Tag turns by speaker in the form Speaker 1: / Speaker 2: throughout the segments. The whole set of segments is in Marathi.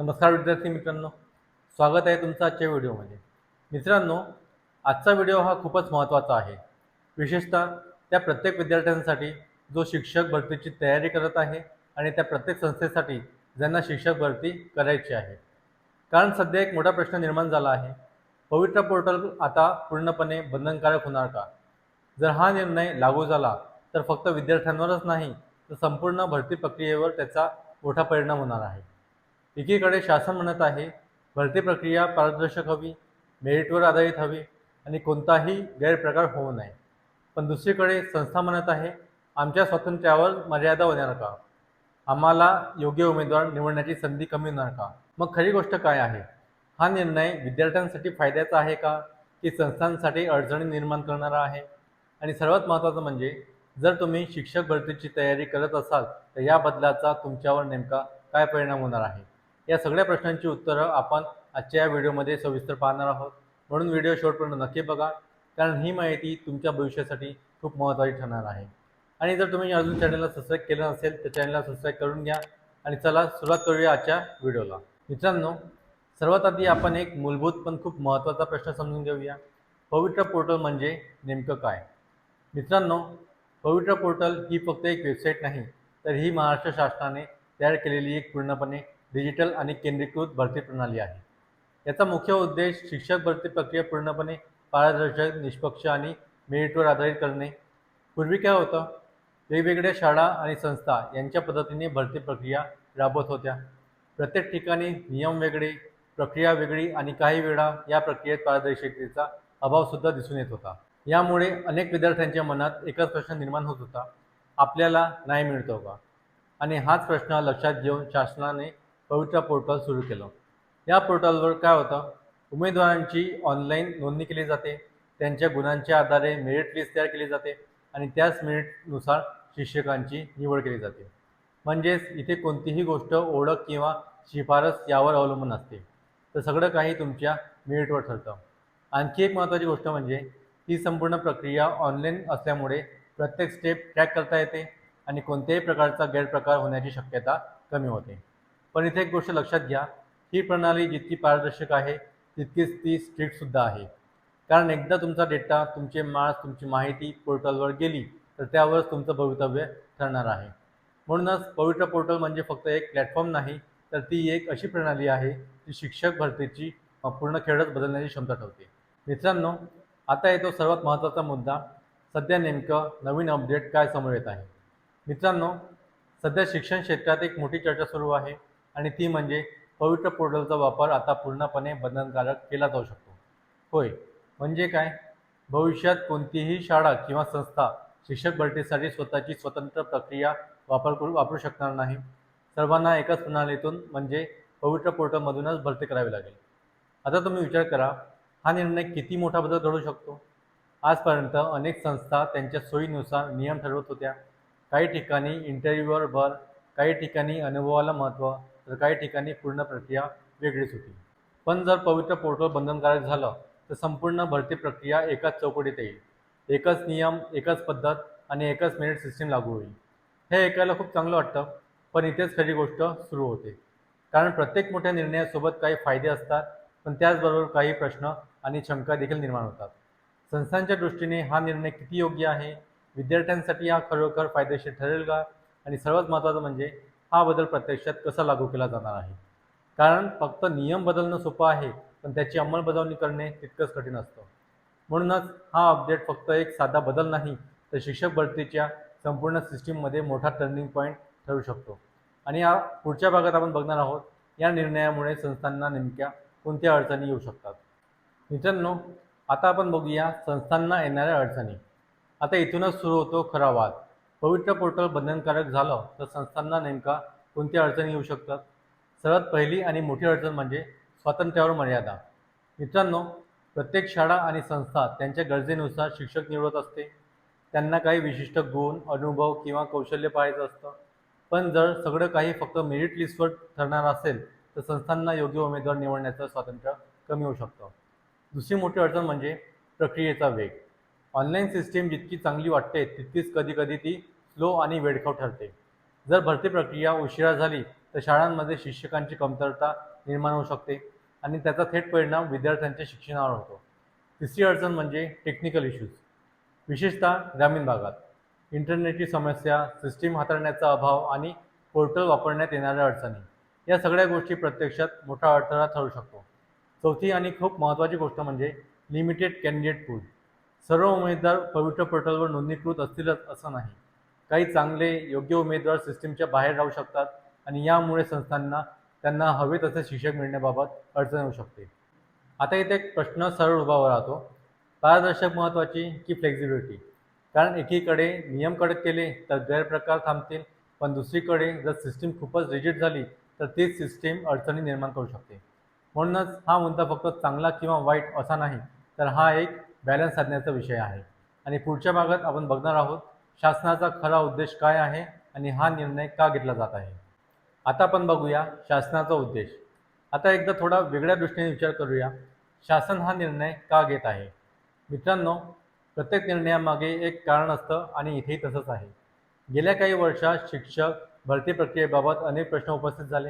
Speaker 1: नमस्कार विद्यार्थी मित्रांनो, स्वागत आहे तुमचं आजच्या व्हिडिओमध्ये. मित्रांनो, आजचा व्हिडिओ हा खूपच महत्त्वाचा आहे, विशेषतः त्या प्रत्येक विद्यार्थ्यांसाठी जो शिक्षक भरतीची तयारी करत आहे आणि त्या प्रत्येक संस्थेसाठी ज्यांना शिक्षक भरती करायची आहे. कारण सध्या एक मोठा प्रश्न निर्माण झाला आहे, पवित्र पोर्टल आता पूर्णपणे बंधनकारक होणार का? जर हा निर्णय लागू झाला तर फक्त विद्यार्थ्यांवरच नाही तर संपूर्ण भरती प्रक्रियेवर त्याचा मोठा परिणाम होणार आहे. एकीकडे शासन म्हणत आहे भरती प्रक्रिया पारदर्शक हवी, मेरिटवर आधारित हवी आणि कोणताही गैरप्रकार होऊ नये. पण दुसरीकडे संस्था म्हणत आहे आमच्या स्वातंत्र्यावर मर्यादा होणार का? आम्हाला योग्य उमेदवार निवडण्याची संधी कमी होणार का? मग खरी गोष्ट काय आहे? हा निर्णय विद्यार्थ्यांसाठी फायद्याचा आहे का की संस्थांसाठी अडचणी निर्माण करणारा आहे? आणि सर्वात महत्त्वाचं म्हणजे जर तुम्ही शिक्षक भरतीची तयारी करत असाल तर या बदलाचा तुमच्यावर नेमका काय परिणाम होणार आहे? या सगळ्या प्रश्नांची उत्तरं आपण आजच्या या व्हिडिओमध्ये सविस्तर पाहणार आहोत. म्हणून व्हिडिओ शेवटपर्यंत नक्की बघा, कारण ही माहिती तुमच्या भविष्यासाठी खूप महत्त्वाची ठरणार आहे. आणि जर तुम्ही अजून चॅनलला सबस्क्राईब केलं नसेल तर चॅनलला सबस्क्राईब करून घ्या. आणि चला सुरुवात करूया आजच्या व्हिडिओला. मित्रांनो, सर्वात आधी आपण एक मूलभूत पण खूप महत्त्वाचा प्रश्न समजून घेऊया. पवित्र पोर्टल म्हणजे नेमकं काय? मित्रांनो, पवित्र पोर्टल ही फक्त एक वेबसाईट नाही, तर ही महाराष्ट्र शासनाने तयार केलेली एक पूर्णपणे डिजिटल आणि केंद्रीकृत भरती प्रणाली आहे. याचा मुख्य उद्देश शिक्षक भरती प्रक्रिया पूर्णपणे पारदर्शक, निष्पक्ष आणि मेरिटवर आधारित करणे. पूर्वी काय होतं, वेगवेगळ्या शाळा आणि संस्था यांच्या पद्धतीने भरती प्रक्रिया राबवत होत्या. प्रत्येक ठिकाणी नियम वेगळे, प्रक्रिया वेगळी आणि काही वेळा या प्रक्रियेत पारदर्शकतेचा अभावसुद्धा दिसून येत होता. यामुळे अनेक विद्यार्थ्यांच्या मनात एकच प्रश्न निर्माण होत होता, आपल्याला न्याय मिळतो का? आणि हाच प्रश्न लक्षात घेऊन शासनाने पवित्र पोर्टल सुरू केलं. या पोर्टलवर काय होतं, उमेदवारांची ऑनलाईन नोंदणी केली जाते, त्यांच्या गुणांच्या आधारे मेरिट लिस्ट तयार केली जाते आणि त्याच मेरिटनुसार शिक्षकांची निवड केली जाते. म्हणजेच इथे कोणतीही गोष्ट ओळख किंवा शिफारस यावर अवलंबून असते, तर सगळं काही तुमच्या मेरिटवर ठरतं. आणखी एक महत्त्वाची गोष्ट म्हणजे ही संपूर्ण प्रक्रिया ऑनलाईन असल्यामुळे प्रत्येक स्टेप ट्रॅक करता येते आणि कोणत्याही प्रकारचा गैरप्रकार होण्याची शक्यता कमी होते. पण इथे एक गोष्ट लक्षात घ्या, ही प्रणाली जितकी पारदर्शक आहे तितकीच ती स्ट्रिक्टसुद्धा आहे. कारण एकदा तुमचा डेटा, तुमचे मार्क्स, तुमची माहिती पोर्टलवर गेली तर त्यावरच तुमचं भवितव्य ठरणार आहे. म्हणूनच पवित्र पोर्टल म्हणजे फक्त एक प्लॅटफॉर्म नाही, तर ती एक अशी प्रणाली आहे जी शिक्षक भरतीची पूर्ण खेळच बदलण्याची क्षमता ठेवते. मित्रांनो, आता येतो सर्वात महत्त्वाचा मुद्दा, सध्या नेमकं नवीन अपडेट काय समोर येत आहे. मित्रांनो, सध्या शिक्षण क्षेत्रात एक मोठी चर्चा सुरू आहे आणि ती म्हणजे पवित्र पोर्टलचा वापर आता पूर्णपणे बंधनकारक केला जाऊ शकतो. होय, म्हणजे काय? भविष्यात कोणतीही शाळा किंवा संस्था शिक्षक भरतीसाठी स्वतःची स्वतंत्र प्रक्रिया वापरू शकणार नाही. सर्वांना एकाच प्रणालीतून म्हणजे पवित्र पोर्टलमधूनच भरती करावी लागेल. आता तुम्ही विचार करा, हा निर्णय किती मोठा बदल घडू शकतो? आजपर्यंत अनेक संस्था त्यांच्या सोयीनुसार नियम ठरवत होत्या. काही ठिकाणी इंटरव्ह्यूवर भर, काही ठिकाणी अनुभवाला महत्त्व, तर काही ठिकाणी पूर्ण प्रक्रिया वेगळीच होती. पण जर पवित्र पोर्टल बंधनकारक झालं तर संपूर्ण भरती प्रक्रिया एकाच चौकटीत येईल. एकच नियम, एकच पद्धत आणि एकच मेरिट सिस्टीम लागू होईल. हे ऐकायला खूप चांगलं वाटतं, पण इथेच खरी गोष्ट सुरू होते. कारण प्रत्येक मोठ्या निर्णयासोबत काही फायदे असतात, पण त्याचबरोबर काही प्रश्न आणि शंका देखील निर्माण होतात. संस्थांच्या दृष्टीने हा निर्णय किती योग्य आहे? विद्यार्थ्यांसाठी हा खरोखर फायदेशीर ठरेल का? आणि सर्वात महत्त्वाचं म्हणजे हा बदल प्रत्यक्षात कसा लागू केला जाणार आहे? कारण फक्त नियम बदलणं सोपं आहे, पण त्याची अंमलबजावणी करणे तितकंच कठीण असतं. म्हणूनच हा अपडेट फक्त एक साधा बदल नाही, तर शिक्षक भरतीच्या संपूर्ण सिस्टीममध्ये मोठा टर्निंग पॉईंट ठरू शकतो. आणि या पुढच्या भागात आपण बघणार आहोत, या निर्णयामुळे संस्थांना नेमक्या कोणत्या अडचणी येऊ शकतात. मित्रांनो, आता आपण बघूया संस्थांना येणाऱ्या अडचणी. आता इथूनच सुरू होतो खरा वाद. पवित्र पोर्टल बंधनकारक झालं तर संस्थांना नेमका कोणत्या अडचणी येऊ शकतात? सर्वात पहिली आणि मोठी अडचण म्हणजे स्वातंत्र्यावर मर्यादा. मित्रांनो, प्रत्येक शाळा आणि संस्था त्यांच्या गरजेनुसार शिक्षक निवडत असते. त्यांना काही विशिष्ट गुण, अनुभव किंवा कौशल्य पाहायचं असतं. पण जर सगळं काही फक्त मेरिट लिस्टवर ठरणार असेल तर संस्थांना योग्य उमेदवार निवडण्याचं स्वातंत्र्य कमी होऊ शकतं. दुसरी मोठी अडचण म्हणजे प्रक्रियेचा वेग. ऑनलाईन सिस्टीम जितकी चांगली वाटते तितकीच कधीकधी ती स्लो आणि वेळखाऊ ठरते. जर भरती प्रक्रिया उशिरा झाली तर शाळांमध्ये शिक्षकांची कमतरता निर्माण होऊ शकते आणि त्याचा थेट परिणाम विद्यार्थ्यांच्या शिक्षणावर होतो. तिसरी अडचण म्हणजे टेक्निकल इश्यूज, विशेषतः ग्रामीण भागात. इंटरनेटची समस्या, सिस्टीम हाताळण्याचा अभाव आणि पोर्टल वापरण्यात येणाऱ्या अडचणी, या सगळ्या गोष्टी प्रत्यक्षात मोठा अडथळा ठरू शकतो. चौथी आणि खूप महत्त्वाची गोष्ट म्हणजे लिमिटेड कॅन्डिडेट पूल. सर्व उमेदवार पवित्र पोर्टलवर नोंदणीकृत असतीलच असं नाही. काही चांगले योग्य उमेदवार सिस्टीमच्या बाहेर राहू शकतात आणि यामुळे संस्थांना त्यांना हवे तसे शिक्षक मिळण्याबाबत अडचण येऊ शकते. आता इथे एक प्रश्न सरळ उभा राहतो, पारदर्शक महत्त्वाची की फ्लेक्झिबिलिटी? कारण एकीकडे नियम कडक केले तर गैरप्रकार थांबतील, पण दुसरीकडे जर सिस्टीम खूपच रिजिड झाली तर तीच सिस्टीम अडचणी निर्माण करू शकते. म्हणूनच हा मुद्दा फक्त चांगला किंवा वाईट असा नाही, तर हा एक बॅलन्स साधण्याचा विषय आहे. आणि पुढच्या भागात आपण बघणार आहोत शासनाचा खरा उद्देश काय आहे आणि हा निर्णय का घेतला जात आहे. आता आपण बघूया शासनाचा उद्देश. आता एकदा थोडा वेगळ्या दृष्टीने विचार करूया, शासन हा निर्णय का घेत आहे. मित्रांनो, प्रत्येक निर्णयामागे एक कारण असतं आणि इथेही तसंच आहे. गेल्या काही वर्षात शिक्षक भरती प्रक्रियेबाबत अनेक प्रश्न उपस्थित झाले.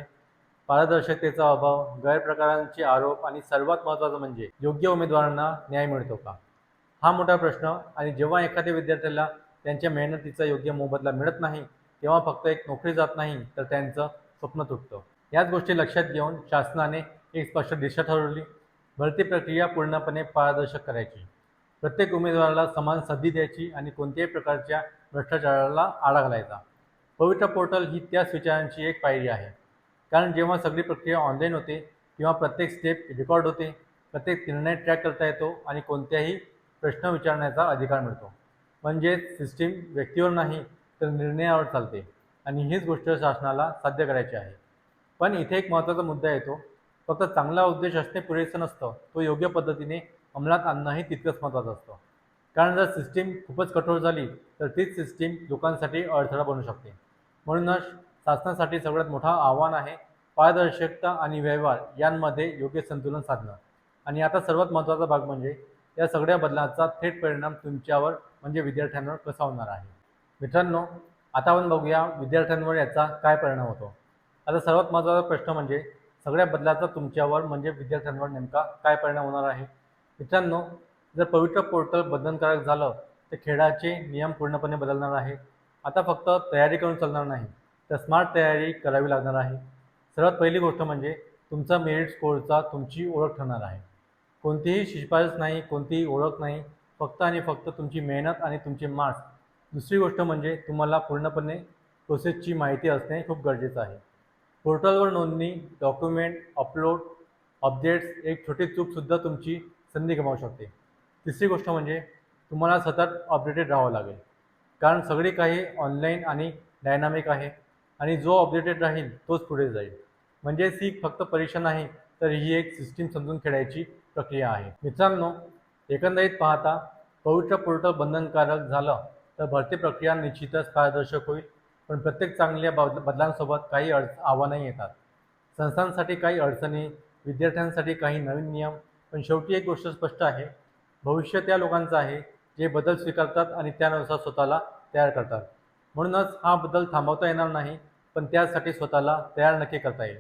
Speaker 1: पारदर्शकतेचा अभाव, गैरप्रकारांचे आरोप आणि सर्वात महत्त्वाचं म्हणजे योग्य उमेदवारांना न्याय मिळतो का, हा मोठा प्रश्न. आणि जेव्हा एखाद्या विद्यार्थ्याला त्यांच्या मेहनतीचा योग्य मोबदला मिळत नाही, तेव्हा फक्त एक नोकरी जात नाही तर त्यांचं स्वप्न तुटतं. याच गोष्टी लक्षात घेऊन शासनाने एक स्पष्ट दिशा ठरवली. भरती प्रक्रिया पूर्णपणे पारदर्शक करायची, प्रत्येक उमेदवाराला समान संधी द्यायची आणि कोणत्याही प्रकारच्या भ्रष्टाचाराला आळा घालायचा. पवित्र पोर्टल ही त्याच विचारांची एक पायरी आहे. कारण जेव्हा सगळी प्रक्रिया ऑनलाईन होते तेव्हा प्रत्येक स्टेप रेकॉर्ड होते, प्रत्येक निर्णय ट्रॅक करता येतो आणि कोणत्याही प्रश्न विचारण्याचा अधिकार मिळतो. म्हणजेच सिस्टीम व्यक्तीवर नाही तर निर्णयावर चालते आणि हीच गोष्ट शासनाला साध्य करायची आहे. पण इथे एक महत्त्वाचा मुद्दा येतो, फक्त चांगला उद्देश असणे पुरेसं नसतं, तो योग्य पद्धतीने अंमलात आणणंही तितकंच महत्त्वाचं असतं. कारण जर सिस्टीम खूपच कठोर झाली तर तीच सिस्टीम लोकांसाठी अडथळा बनू शकते. म्हणूनच शासनासाठी सगळ्यात मोठं आव्हान आहे पारदर्शकता आणि व्यवहार यांमध्ये योग्य संतुलन साधणं. आणि आता सर्वात महत्त्वाचा भाग म्हणजे या सगळ्या बदलांचा थेट परिणाम तुमच्यावर म्हणजे विद्यार्थ्यांवर कसा होणार आहे. मित्रांनो, आता आपण बघूया विद्यार्थ्यांवर याचा काय परिणाम होतो. आता सर्वात महत्त्वाचा प्रश्न म्हणजे सगळ्या बदलाचा तुमच्यावर म्हणजे विद्यार्थ्यांवर नेमका काय परिणाम होणार आहे. मित्रांनो, जर पवित्र पोर्टल बंधनकारक झालं तर खेळाचे नियम पूर्णपणे बदलणार आहेत. आता फक्त तयारी करून चालणार नाही, तर स्मार्ट तयारी करावी लागणार आहे. सर्वात पहिली गोष्ट म्हणजे तुमचा मेरिट स्कोअरचा तुमची ओळख ठरणार आहे. कोणतीही शिफारस नाही, कोणतीही ओळख नाही, फक्त आणि फक्त तुमची मेहनत आणि तुमचे मार्क्स. दुसरी गोष्ट म्हणजे तुम्हाला पूर्णपणे प्रोसेसची माहिती असणे खूप गरजेचं आहे. पोर्टलवर नोंदणी, डॉक्युमेंट अपलोड, अपडेट्स, एक छोटी चूकसुद्धा तुमची संधी गमावू शकते. तिसरी गोष्ट म्हणजे तुम्हाला सतत अपडेटेड राहावं लागेल, कारण सगळी काही ऑनलाईन आणि डायनामिक आहे आणि जो अपडेटेड राहील तोच पुढे जाईल. म्हणजेच ही फक्त परीक्षा नाही, तर ही एक सिस्टीम समजून खेळायची प्रक्रिया आहे. मित्रांनो, एकंदरीत पाहता पवित्र पोर्टल बंधनकारक झालं तर भरती प्रक्रिया निश्चितच पारदर्शक होईल, पण प्रत्येक चांगल्या बदलांसोबत काही आव्हानंही येतात. संस्थांसाठी काही अडचणी, विद्यार्थ्यांसाठी काही नवीन नियम, पण शेवटी एक गोष्ट स्पष्ट आहे, भविष्य त्या लोकांचं आहे जे बदल स्वीकारतात आणि त्यानुसार स्वतःला तयार करतात. म्हणूनच हा बदल थांबवता येणार नाही, पण त्यासाठी स्वतःला तयार नक्की करता येईल.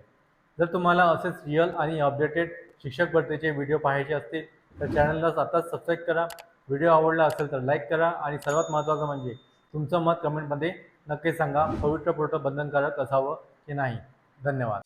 Speaker 1: जर तुम्हाला असेच रिअल आणि अपडेटेड शिक्षक भरतीचे व्हिडिओ पाहायचे असतील तर चॅनलला आताच सबस्क्राईब करा. व्हिडिओ आवडला असेल तर लाईक करा आणि सर्वात महत्त्वाचं म्हणजे तुमचं मत कमेंटमध्ये नक्की सांगा, पवित्र पोर्टल बंधनकारक असावं की नाही. धन्यवाद.